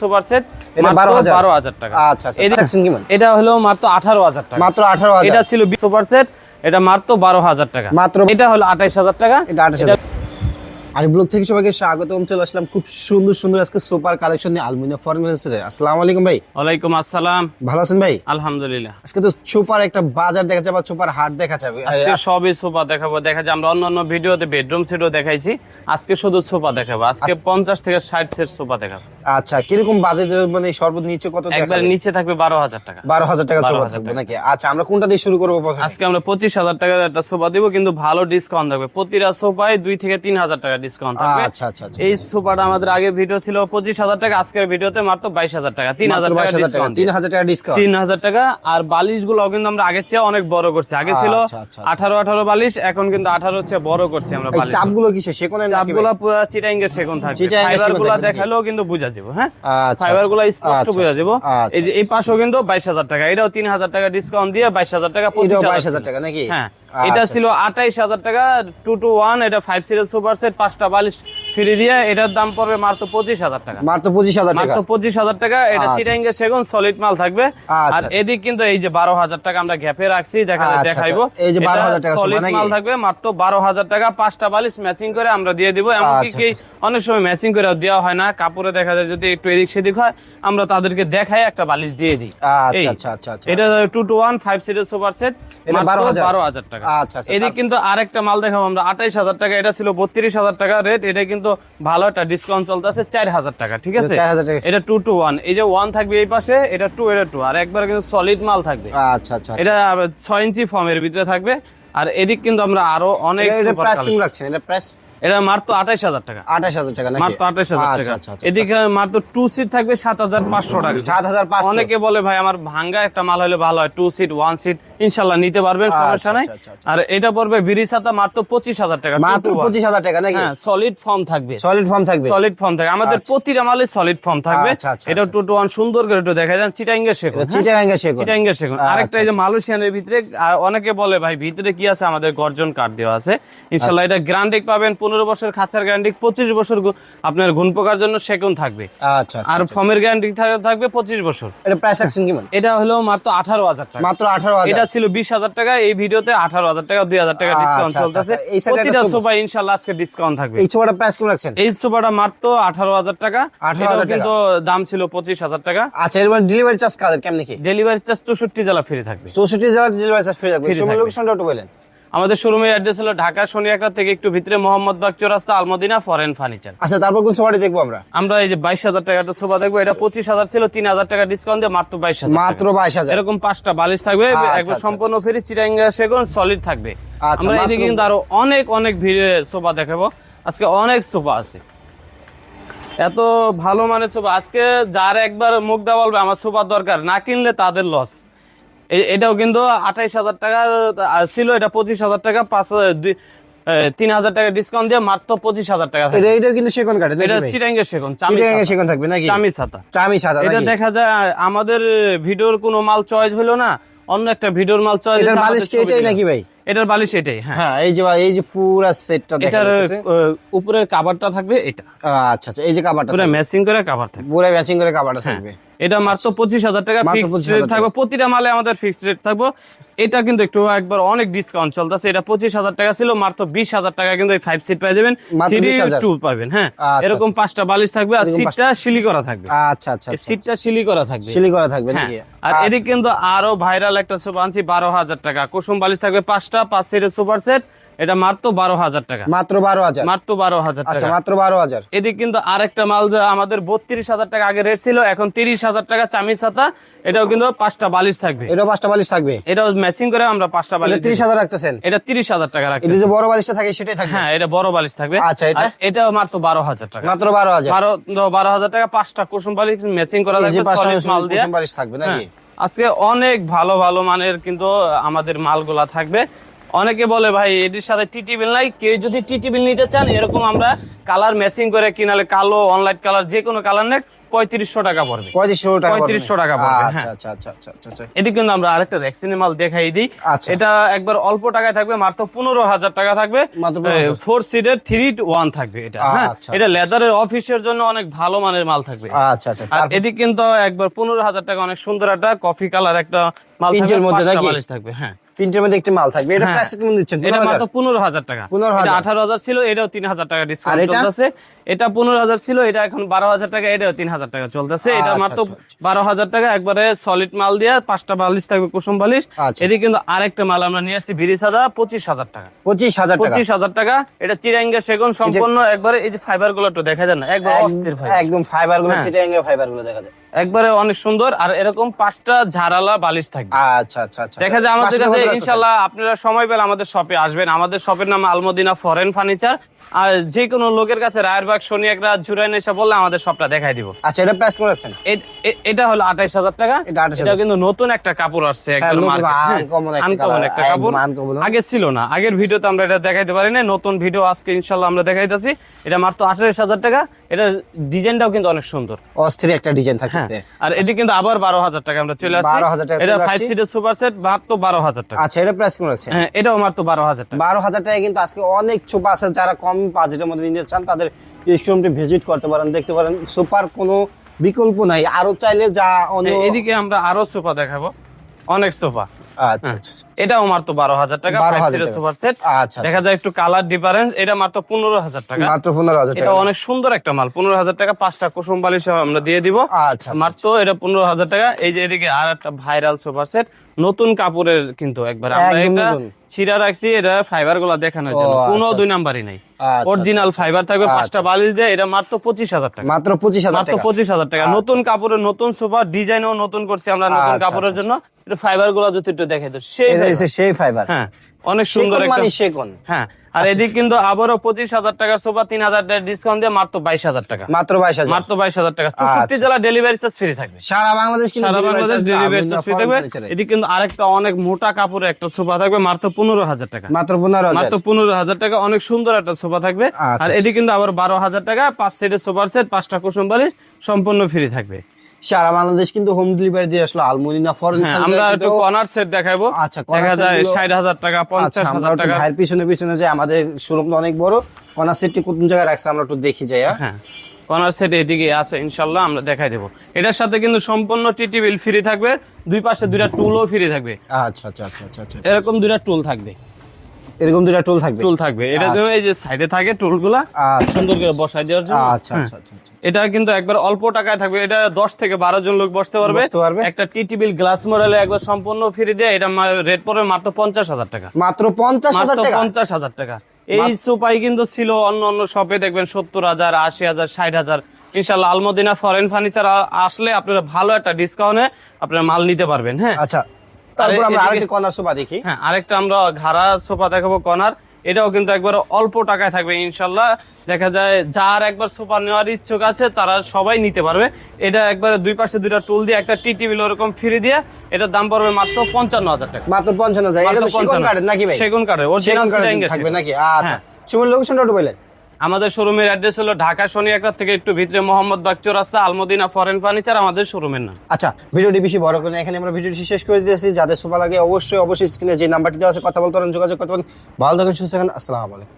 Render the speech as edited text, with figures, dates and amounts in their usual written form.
সোফার সেট এটা মাত্র 12,000 12,000 টাকা। আচ্ছা আচ্ছা এটা হলো মাত্র 18,000 টাকা। মাত্র 18,000 এটা ছিল সোফার সেট, এটা মাত্র 12,000 টাকা। মাত্র এটা হলো 28,000 টাকা। এটা 28,000। আর ব্লগ থেকে সবাইকে স্বাগতম। চলে আসলাম খুব সুন্দর সুন্দর আজকে সোফার কালেকশন নিয়ে আলমিনিয়াম ফার্নিচারে। আসসালামু আলাইকুম ভাই। ওয়ালাইকুম আসসালাম। ভালো আছেন ভাই? আলহামদুলিল্লাহ। আজকে তো সোফার একটা বাজার দেখা যাবে, সোফার হাট দেখা যাবে। আজকে সবই সোফা দেখাবো। আমরা অন্যান্য ভিডিওতে বেডরুম সেটও দেখাইছি, আজকে শুধু সোফা দেখাবো। আজকে 50 থেকে 60 সেট সোফা দেখাবো। আচ্ছা, কিরকম বাজেটের মানে সর্বনিম্ন কত টাকা? একবার নিচে থাকবে 12,000 টাকা। 12,000 টাকা সোফা থাকবে নাকি? আচ্ছা, আমরা কোনটা দিয়ে শুরু করব প্রথমে? আজকে আমরা 25,000 টাকার একটা সোফা দিব, কিন্তু ভালো ডিসকাউন্ট থাকবে। প্রতিটা সোফায় 2 থেকে 3,000 টাকা ডিসকাউন্ট থাকবে। আচ্ছা আচ্ছা আচ্ছা। এই সোফাটা আমাদের আগের ভিডিও ছিল 25,000 টাকা, আজকের ভিডিওতে মাত্র 22,000 টাকা। 3,000 টাকা ডিসকাউন্ট। 3,000 টাকা ডিসকাউন্ট। 3,000 টাকা। আর বালিশগুলো কিন্তু আমরা আগের চেয়ে অনেক বড় করছি। আগে ছিল 18 বালিশ, এখন কিন্তু 18 চেয়ে বড় করছি আমরা বালিশ। চাপগুলো কিসে? সেকোনের? চাপগুলো পুরো চিটাঙ্গের সেকোন থাকবে। ফাইবারগুলো দেখালেও কিন্তু বুঝা যাবে। হ্যাঁ, ফাইবারগুলো স্পষ্ট বুঝা যাবে। এই যে এই পাশেও কিন্তু 22,000 টাকা। এটাও 3,000 টাকা ডিসকাউন্ট দিয়ে 22,000 টাকা। 22,000 টাকা নাকি? হ্যাঁ, এটা ছিল 28,000 টাকা 2 to 1। এটা 5 সিরিজ সুপার সেট, 5টা বালিশ ফ্রি দিয়ে এটার দাম পড়বে মাত্র 25,000 টাকা। মাত্র 25,000 টাকা। মাত্র 25,000 টাকা। এটা চিটাঙ্গের সেগুন সলিড মাল থাকবে। আর এদিক কিন্তু এই যে 12,000 টাকা আমরা গ্যাপে রাখছি, দেখাইবো। এই যে 12,000 টাকা সলিড মাল থাকবে মাত্র 12,000 টাকা। 5টা বালিশ ম্যাচিং করে আমরা দিয়ে দিব। এমনকি কি অনেক সময় ম্যাচিং করে দেওয়া হয় না, কাপড়ে দেখা যায় যদি একটু এদিক সেদিক হয়, আমরা তাদেরকে দেখাই একটা বালিশ দিয়ে দিই। আচ্ছা আচ্ছা আচ্ছা। এটা 2 to 1 5 সিরিজ সুপার সেট, মাত্র 12,000 টাকা। আচ্ছা আচ্ছা। এদিক কিন্তু আরেকটা মাল দেখাবো আমরা 28,000 টাকা। এটা ছিল 32,000 টাকা রেট। এটা কিন্তু ভালো একটা ডিসকাউন্ট চলতেছে 4,000 টাকা। ঠিক আছে, 4,000 টাকা। এটা 2 to 1। এই যে 1 থাকবে এই পাশে, এটা 2, এটা 2। আর একবার কিন্তু সলিড মাল থাকবে। আচ্ছা আচ্ছা। এটা 6 ইঞ্চি ফর্মের ভিতরে থাকবে। আর এদিক কিন্তু আমরা আরো অনেক সুপার প্রাইস কিং রাখছেন। এটা প্রাইস এটা মাত্র 28,000 টাকা। 28,000 টাকা নাকি? মাত্র 28,000 টাকা। এদিকে মাত্র 2 সিট থাকবে 7,500 টাকা। 7,500। অনেকে বলে ভাই আমার ভাঙ্গা একটা মাল হলে ভালো হয়, 2 সিট 1 সিট ইনশাআল্লাহ নিতে পারবেন, সমস্যা নাই। আর এটা পড়বে বিরিছাতা মাত্র 25,000 টাকা। মাত্র 25,000 টাকা নাকি? হ্যাঁ, সলিড ফর্ম থাকবে। সলিড ফর্ম থাকবে। সলিড ফর্ম থাকবে আমাদের প্রতিটা মালে, সলিড ফর্ম থাকবে। এটা 2 to 1 সুন্দর করে একটু দেখা যান। চিটাঙ্গের সেগুন। চিটাঙ্গের সেগুন। চিটাঙ্গের সেগুন। আরেকটা এই যে মালয়েশিয়ানের ভিতরে, অনেকে বলে ভাই ভিতরে কি আছে, আমাদের গর্জন কাঠ দেওয়া আছে। ইনশাআল্লাহ এটা গ্যারান্টি পাবেন 15 বছর খাঁচার গ্যারান্টি, 25 বছর আপনার ঘুণ পোকার জন্য সেগুন থাকবে। আচ্ছা। আর ফর্মের গ্যারান্টি থাকবে 25 বছর। এটা প্রাইস রাখছেন কেমন? এটা হলো মাত্র 18,000 টাকা। মাত্র 18,000। এটা ছিল 20,000 টাকা। এই ভিডিওতে 18,000 টাকা, 2,000 টাকা ডিসকাউন্ট চলতেছে। প্রতিটা সোফা ইনশাআল্লাহ আজকে ডিসকাউন্ট থাকবে। এই সোফাটা প্রাইস কেমন রাখছেন? এই সোফাটা মাত্র 18,000 টাকা। 18,000 কিন্তু দাম ছিল 25,000 টাকা। আচ্ছা, এর মানে ডেলিভারি চার্জ কাদের কেমন কি? ডেলিভারি চার্জ 64 জেলা ফ্রি থাকবে। 64 জেলা ডেলিভারি চার্জ ফ্রি থাকবে। সময় লোকেশনটা একটু বলেন। আমাদের শোরুমের অ্যাড্রেস হলো ঢাকা শনিয়াকড়া থেকে একটু ভিতরে মোহাম্মদবাগ চৌরাস্তা, আলমদিনা ফরেন ফার্নিচার। আচ্ছা, তারপর কোন সোফাটি দেখবো আমরা? আমরা এই যে 22,000 টাকা একটা সোফা দেখবো। এটা 25,000 ছিল, 3,000 টাকা ডিসকাউন্ট দিয়ে মাত্র 22,000। মাত্র 22,000। এরকম 5টা বালিশ থাকবে, একবার সম্পূর্ণ ফ্রি, চিটাঙ্গা সেগুন সলিড থাকবে। আমরা এদিকে কিন্তু আরো অনেক অনেক ভিড়ে সোফা দেখাবো। আজকে অনেক সোফা আছে, এত ভালো মানের সোফা। আজকে যার একবার মুখ দেওয়া বলবে আমার সোফা দরকার, না কিনলে তাদের লস। এটাও কিন্তু 28,000 টাকার ছিল, এটা 25,000 টাকা। 3,000 টাকা ডিসকাউন্ট দিয়ে মাত্র 25,000 টাকা। এটা কিন্তু সেগুন কাঠের। এটা চিটাঙ্গের সেগুন, সেগুন থাকবে নাকি? চামি ছাতা। চামি ছাতা। এটা দেখা যায় আমাদের ভিডিওর কোনো মাল চয়েস হলো না, অন্য একটা ভিডিওর মাল চয়েস। এটার বালিশ এটাই নাকি ভাই? এটার বালিশ এটাই। হ্যাঁ, এই যে পুরো সেটটা দেখা এটার যাচ্ছে। উপরের কভারটা থাকবে এটা। আচ্ছা আচ্ছা, এই যে কভারটা পুরো ম্যাচিং করে কভার থাকবে। পুরো ম্যাচিং করে কভারটা থাকবে। এটা মাত্র 25,000 টাকা ফিক্সড রেট থাকবে। প্রতিটা মালে আমাদের ফিক্সড রেট থাকবে। এটা কিন্তু একটু একবার অনেক ডিসকাউন্ট চলতেছে। এটা 25,000 টাকা ছিল, মাত্র 20,000 টাকা কিন্তু এই 5 সিট পেয়ে যাবেন, 3 2 পাবেন। হ্যাঁ, এরকম 5টা বালিশ থাকবে। আর সিটটা সিলি করা থাকবে। আচ্ছা আচ্ছা, সিটটা সিলি করা থাকবে। সিলি করা থাকবে নাকি? আর এদিক কিন্তু আরো ভাইরাল একটা সোফা আনছি 12,000 টাকা। কুসুম বালিশ থাকবে 5টা, 5 সিটের সুপার সেট। এটা মাত্র 12,000 টাকা। মাত্র 12,000। মাত্র 12,000 টাকা। আচ্ছা, মাত্র 12,000। এদিক কিন্তু আরেকটা মাল যা আমাদের 32,000 টাকা আগে রেট ছিল, এখন 30,000 টাকা চামি ছাতা। এটাও কিন্তু 5টা বালিশ থাকবে। এটাও 5টা বালিশ থাকবে। এটাও ম্যাচিং করে আমরা 5টা বালিশ। 30,000 রাখতেছেন? এটা 30,000 টাকা রাখতেছি। এটা যে বড় বালিশটা থাকে সেটাই থাকবে? হ্যাঁ, এটা বড় বালিশ থাকবে। আচ্ছা, এটাও মাত্র 12,000 টাকা। মাত্র 12,000। 12,000 টাকা। 5টা কুসুম বালিশ ম্যাচিং করা থাকবে, সলিড মাল দিয়ে। কুসুম বালিশ থাকবে নাকি? আজকে অনেক ভালো ভালো মানের কিন্তু আমাদের মালগুলা থাকবে। অনেকে বলে ভাই এটির সাথে টি টেবিল নাই, কেউ যদি টি টেবিল নিতে চান এরকম আমরা কালার ম্যাচিং করে কিনালে কালো অনলাইন কালার যে কোনো কালার নেক 3500 টাকা পড়বে। 3500 টাকা পড়বে। হ্যাঁ আচ্ছা আচ্ছা আচ্ছা আচ্ছা আচ্ছা। এদিকে কিন্তু আমরা আরেকটা রেক্সিনের মাল দেখাই দিই। আচ্ছা। এটা একবার অল্প টাকায় থাকবে, মাত্র 15000 টাকা থাকবে। 4 সিটের 3-1 থাকবে এটা। হ্যাঁ আচ্ছা। এটা লেদারের অফিসের জন্য অনেক ভালো মানের মাল থাকবে। আচ্ছা আচ্ছা। আর এদিকে কিন্তু একবার 15000 টাকা অনেক সুন্দর একটা কফি কালার একটা মাল থাকবে, পিঞ্চের মধ্যে 5টা নাকি? বালিশ থাকবে। হ্যাঁ প্রিন্টের মধ্যে একটি মাল থাকবে। এটা প্রাইস কেমন দিচ্ছেন? এটা মাত্র 15000 টাকা। 15000 এটা 18000 ছিল, এটাও 3000 টাকা আর ডিসকাউন্ট এটা? চলতেছে। এটা 15000 ছিল, এটা এখন 12000 টাকা, এটাও 3000 টাকা চলতেছে। এটা আচ্ছা, মাত্র আচ্ছা, 12000 টাকা একবারে সলিড মাল দিয়ে 5টা বালিশ থাকবে, কুসুম বালিশ। আচ্ছা। এদিকে কিন্তু আরেকটা মাল আমরা নিয়ে আসছি ভিরি সাদা 25000 টাকা। 25000 টাকা। 25000 টাকা। এটা চিরাঙ্গা সেগুন সম্পূর্ণ একবারে, এই যে ফাইবার গুলো একটু দেখা যায় না, একবার অস্থির ফাইবার, একদম ফাইবার গুলো, হ্যাঁ। চিটাগাং ফাইবার গুলো দেখা যায়। একবারে অনেক সুন্দর। আর এরকম 5টা ঝাড়ালা বালিশ থাকবে। আচ্ছা আচ্ছা আচ্ছা। দেখা যায় আমাদের কাছে ইনশাআল্লাহ আপনারা সময় পেলে আমাদের শপে আসবেন। আমাদের শপের নাম আলমদিনা ফরেন ফার্নিচার। আর যে কোনো লোকের কাছে রায়েরবাগ শনিয়াকরা জুরাইন এসে বললে আমাদের শপটা দেখাই দিব। আচ্ছা, এটা প্রাইস করেছেন? এটা হলো 28000 টাকা। এটা 28,000 এটা কিন্তু নতুন একটা কাপড় আসছে, একদম নতুন, মার্কেট। uncommon একটা আনকমন কালার, একটা কাপড়, একদম uncommon। আগে ছিল না। আগের ভিডিওতে আমরা এটা দেখাইতে পারি না, নতুন ভিডিও আজকে ইনশাআল্লাহ আমরা দেখাইতেছি। এটা মাত্র 28000 টাকা। এটা ডিজাইনটাও কিন্তু অনেক সুন্দর, অস্থির একটা ডিজাইন থাকে। হ্যাঁ। আর এদিকে কিন্তু আবার 12000 টাকা আমরা চলে আসছি। 12,000 টাকা এটা চলে 5 আসছি। সিটের সুপার সেট মাত্র 12000 টাকা। আচ্ছা, এটা প্রাইস করেছেন? হ্যাঁ এটাও মাত্র 12000 টাকা। 12000 টাকা কিন্তু আজকে অনেক সোফা আছে। যারা কম বাজেটের মধ্যে নিতে চান তাদের শোরুমটি ভিজিট করতে পারেন, দেখতে পারেন। সুপার কোনো বিকল্প নাই। আরো চাইলে যা অন্য এদিকে আমরা আরো সোফা দেখাবো, অনেক সোফা। আচ্ছা আচ্ছা। এটাও মাত্র 12000 টাকা, 12,000 5 সিটের টাকা। Super set. আচ্ছা, দেখা যায় একটু কালার ডিফারেন্স। এটা মাত্র 15000 টাকা। মাত্র 15000 এটা টাকা। অনেক সুন্দর একটা মাল। 15000 টাকা 5টা কুসুম বালিশ আমরা দিয়ে দিব। আচ্ছা মাত্র এটা 15000 টাকা। এই যে এদিকে আর একটা ভাইরাল সুপার সেট, নতুন কাপড়ের কিন্তু একবার আমরা একদম এটা নতুন। ছিড়া রাখছি, এটা ফাইবার গুলা দেখানোর জন্য। ও, কোনো আচ্ছা, 2 নাম্বারই নাই, আচ্ছা, অরিজিনাল ফাইবার থাকবে। আচ্ছা। 5টা বালিশ দিয়ে এটা মাত্র 25000 টাকা। মাত্র 25000 মাত্র টাকা। 25000 টাকা। নতুন কাপড়ের নতুন সোফা, ডিজাইনও নতুন করছি আমরা নতুন আচ্ছা, কাপড়ের আচ্ছা। জন্য। এটা ফাইবার গুলা যদি একটু দেখাই তো সেই এটা fiber। হচ্ছে সেই ফাইবার। হ্যাঁ অনেক সুন্দর সেগুন একটা। মানে সেগুন। হ্যাঁ আর এদিক কিন্তু আবারও 25000 টাকার সোফা 3000 টাকা ডিসকাউন্ট দিয়ে মাত্র 22000 টাকা। মাত্র 22000। মাত্র 22000 টাকা। 64 জেলা ডেলিভারি চার্জ ফ্রি থাকবে। সারা বাংলাদেশ কিন্তু সারা বাংলাদেশ ডেলিভারি চার্জ ফ্রি থাকবে। চার্জ। এদিক কিন্তু আরেকটা অনেক মোটা কাপড়ের একটা সোফা থাকবে মাত্র 15000 টাকা। মাত্র 15000। মাত্র 15000 টাকা। অনেক সুন্দর একটা সোফা থাকবে। আচ্ছা। আর এদিক কিন্তু আবার 12000 টাকা, 5 সিটের সোফার সেট, 5টা কুসুম বালিশ সম্পূর্ণ ফ্রি থাকবে। সারা বাংলাদেশ কিন্তু হোম ডেলিভারি দিয়ে আসলো আলমদিনা ফরেন। হ্যাঁ আমরা একটু কর্নার সেট দেখাবো। আচ্ছা, corner দেখা set যায় গুলো- 60000 টাকা, আচ্ছা, আমরা 50000 একটু টাকা। ভাইয়ের পিছনে পিছনে যে আমাদের শোরুম তো অনেক বড়। কর্নার সেটটি কোন জায়গায় রাখছে আমরা একটু দেখি যাই। হ্যাঁ কর্নার সেট এদিকে আছে, ইনশাআল্লাহ আমরা দেখাই দেবো। এটার সাথে কিন্তু সম্পূর্ণ টি টেবিল ফ্রি থাকবে, দুই পাশে 2টা টুলও ফ্রি থাকবে। আচ্ছা আচ্ছা আচ্ছা আচ্ছা আচ্ছা। এরকম 2টা টুল থাকবে, এরকম 2টা টুল থাকবে। টুল থাকবে। এটা যেমন এই যে সাইডে থাকে টুলগুলা, আচ্ছা, সুন্দর করে বসাই দেওয়ার জন্য। আচ্ছা আচ্ছা আচ্ছা আচ্ছা। এটা কিন্তু একবার অল্প টাকায় থাকবে। এটা 10 থেকে 12 জন লোক বসতে পারবে। বসতে পারবে। একটা টি টেবিল গ্লাস মডেলে একবার সম্পূর্ণ ফ্রি দিয়ে এটা রেট পড়বে মাত্র 50000 টাকা। মাত্র 50000 মাত্র টাকা। 50000 টাকা। এই সোফাই কিন্তু ছিল অন্য অন্য শপে দেখবেন 70000, 80000, 60000। ইনশাআল্লাহ আলমদিনা ফরেন ফার্নিচার আসলে আপনারা ভালো একটা ডিসকাউন্টে আপনারা মাল নিতে পারবেন। হ্যাঁ আচ্ছা, তারপর আমরা এদিকে- আরেকটা কর্নার সোফা দেখি। হ্যাঁ আরেকটা আমরা ঘাড়া সোফা দেখাবো কর্নার। এটাও কিন্তু একবার অল্প টাকায় থাকবে ইনশাল্লাহ। দেখা যায় যার একবার সোফা নেওয়ার ইচ্ছুক আছে তারা সবাই নিতে পারবে। এটা একবারে দুই পাশে 2টা টুল দিয়ে একটা টি টেবিল ওরকম ফ্রি দিয়ে এটার দাম পড়বে মাত্র 55000 টাকা। মাত্র 55000। এটা তো সেগুন কাঠের নাকি ভাই? সেগুন কাঠের সেগুন অরিজিনাল কাঠের থাকবে নাকি? আচ্ছা, হ্যাঁ। সুমন লোকেশনটা একটু বলেন। আমাদের শোরুমের অ্যাড্রেস হলো ঢাকা শনিয়াকড়া থেকে একটু ভিতরে মোহাম্মদবাগ চৌরাস্তা, আলমদিনা ফরেন ফার্নিচার আমাদের শোরুমের নাম। আচ্ছা, ভিডিওটি বেশি বড় করে না, এখানে আমরা ভিডিওটি শেষ করে দিয়েছি। যাদের সোফা লাগে অবশ্যই অবশ্যই স্ক্রিনে যে নাম্বারটি দেওয়া আছে কথা বলতে পারেন, যোগাযোগ করতে পারেন। ভালো থাকেন, সুস্থ থাকেন। আসসালামু আলাইকুম।